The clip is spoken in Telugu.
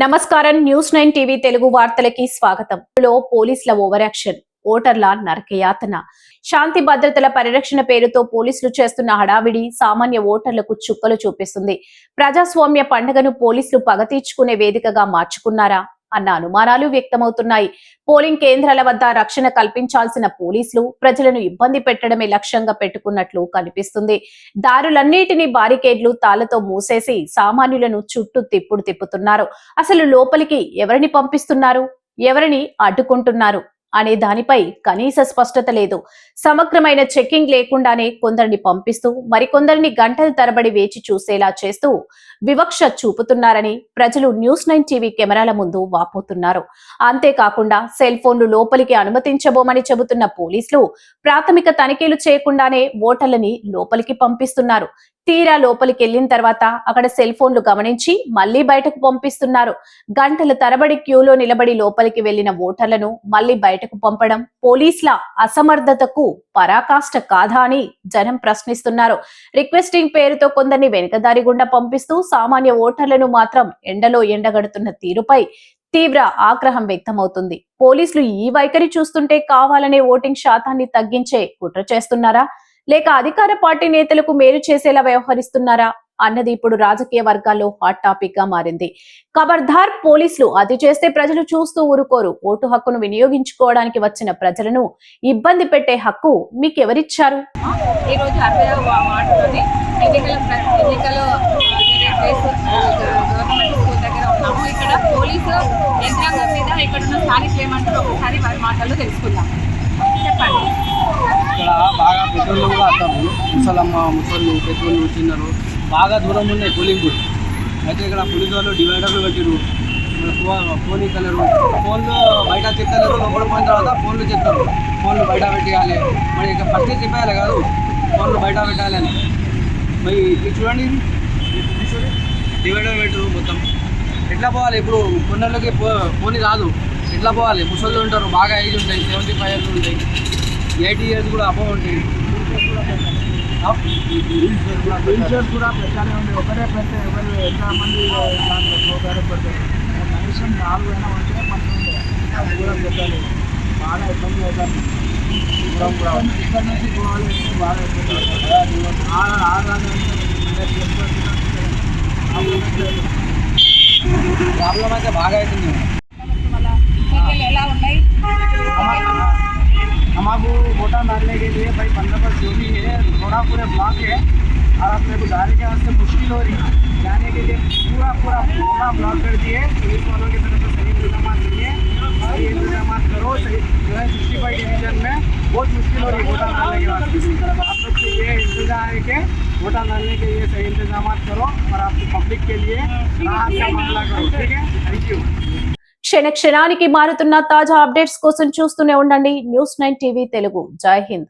నమస్కారం న్యూస్ 9 టీవీ తెలుగు వార్తలకి స్వాగతం. పోలీసుల ఓవర్ యాక్షన్, ఓటర్ల నరకయాతన, శాంతి భద్రతల పరిరక్షణ పేరుతో పోలీసులు చేస్తున్న హడావిడి సామాన్య ఓటర్లకు చుక్కలు చూపిస్తుంది. ప్రజాస్వామ్య పండుగను పోలీసులు పగ తీర్చుకునే వేదికగా మార్చుకున్నారా అన్న అనుమానాలు వ్యక్తమవుతున్నాయి. పోలింగ్ కేంద్రాల వద్ద రక్షణ కల్పించాల్సిన పోలీసులు ప్రజలను ఇబ్బంది పెట్టడమే లక్ష్యంగా పెట్టుకున్నట్లు కనిపిస్తుంది. దారులన్నిటినీ బారికేడ్లు తాళ్లతో మూసేసి సామాన్యులను చుట్టూ తిప్పుతున్నారు. అసలు లోపలికి ఎవరిని పంపిస్తున్నారు, ఎవరిని అడ్డుకుంటున్నారు అనే దానిపై కనీస స్పష్టత లేదు. సమగ్రమైన చెకింగ్ లేకుండానే కొందరిని పంపిస్తూ మరికొందరిని గంటల తరబడి వేచి చూసేలా చేస్తూ వివక్ష చూపుతున్నారని ప్రజలు న్యూస్ 9 టీవీ కెమెరాల ముందు వాపోతున్నారు. అంతేకాకుండా సెల్ ఫోన్లు లోపలికి అనుమతించబోమని చెబుతున్న పోలీసులు ప్రాథమిక తనిఖీలు చేయకుండానే ఓటర్లని లోపలికి పంపిస్తున్నారు. తీరా లోపలికి వెళ్లిన తర్వాత అక్కడ సెల్ ఫోన్లు గమనించి మళ్లీ బయటకు పంపిస్తున్నారు. గంటల తరబడి క్యూలో నిలబడి లోపలికి వెళ్లిన ఓటర్లను మళ్లీ బయటకు పంపడం పోలీసుల అసమర్థతకు పరాకాష్ట కాదా అని జనం ప్రశ్నిస్తున్నారు. రిక్వెస్టింగ్ పేరుతో కొందరిని వెనుకదారి గుండా పంపిస్తూ సామాన్య ఓటర్లను మాత్రం ఎండలో ఎండగడుతున్న తీరుపై తీవ్ర ఆగ్రహం వ్యక్తమవుతుంది. పోలీసులు ఈ వైఖరి చూస్తుంటే కావాలనే ఓటింగ్ శాతాన్ని తగ్గించే కుట్ర చేస్తున్నారా, లేక అధికార పార్టీ నేతలకు మేలు చేసేలా వ్యవహరిస్తున్నారా అన్నది ఇప్పుడు రాజకీయ వర్గాల్లో హాట్ టాపిక్ గా మారింది. ఖబర్దార్, పోలీసులు అది చేస్తే ప్రజలు చూస్తూ ఊరుకోరు. ఓటు హక్కును వినియోగించుకోవడానికి వచ్చిన ప్రజలను ఇబ్బంది పెట్టే హక్కు మీకెవరిచ్చారు? ఈ రోజు 60వ వార్డులోని ఎన్నికలు గవర్నమెంట్ స్కూల్ దగ్గర ఉన్నాము. ఇక్కడ పోలీసు యంత్రాంగం మీద ఇక్కడున్న స్థానికులు ఏమంటారు ఒకసారి వారి మాటల్లో తెలుసుకుందాం. చెప్పండి. ఇక్కడ బాగా పెద్దోళ్ళు కూడా వస్తారు, ముసలమ్మ ముసళ్ళు పెద్దోళ్ళు చిన్నారు, బాగా దూరం ఉన్నాయి పోలింగ్ బూత్. అయితే ఇక్కడ పోలీసు వాళ్ళు డివైడర్లు పెట్టిరు, ఫోన్ ఇస్తలేరు, ఫోన్లు బయట చెప్తలేరు, లోపల పోయిన తర్వాత ఫోన్లు చెప్తారు, ఫోన్లు బయట పెట్టాలి. మరి ఇక ఫస్ట్ చెప్పాలి కాదు, ఫోన్లు బయట పెట్టాలి అని. మరి ఇది చూడండి, ఇది డివైడర్ పెట్టరు మొత్తం. ఎట్లా పోవాలి ఇప్పుడు? కొన్నోళ్ళకి ఫోన్ రాదు, ఎట్లా పోవాలి? ముసళ్ళు ఉంటారు, బాగా ఏజ్ ఉంటాయి, 75 years ఉంటాయి, 80 years కూడా అబవ్ ఉంటాయి. వీల్చైర్స్ కూడా పెట్టాలి ఉంది. ఒకటే పెడితే ఎవరు ఎంతమంది సౌకర్యం పెడతారు? కనీసం 4 అయినా ఉంటే మంచిగా ఉండే, అది కూడా పెట్టాలి. బాగా ఇబ్బంది అవుతాను. ఇక్కడ నుంచి పోవాలి అంటే బాగా ఇబ్బంది అవుతుంది. ప్రాబ్లం అయితే బాగా అవుతుంది. ఎలా ఉన్నాయి? हमारे वोटा डालने के लिए भाई 15 जो भी है थोड़ा पूरे ब्लॉक है और अपने को जाने के वास्ते मुश्किल हो रही है। जाने के लिए पूरा ब्लॉक कर दिए। पुलिस वालों की तरफ से सही इंतजाम करिए, सही इंतजाम करो। सही जो है 65 डिवीजन में बहुत मुश्किल हो रही है वोटा डालने के वास्ते। आप लोग से ये इंतजार है कि वोटा डालने के लिए सही इंतजाम करो और आप पब्लिक के लिए राहत का मामला करो। ठीक है, थैंक यू। క్షణానికి మారుతున్న తాజా అప్డేట్స్ కోసం చూస్తూనే ఉండండి న్యూస్ 9 టీవీ తెలుగు. జై హింద్.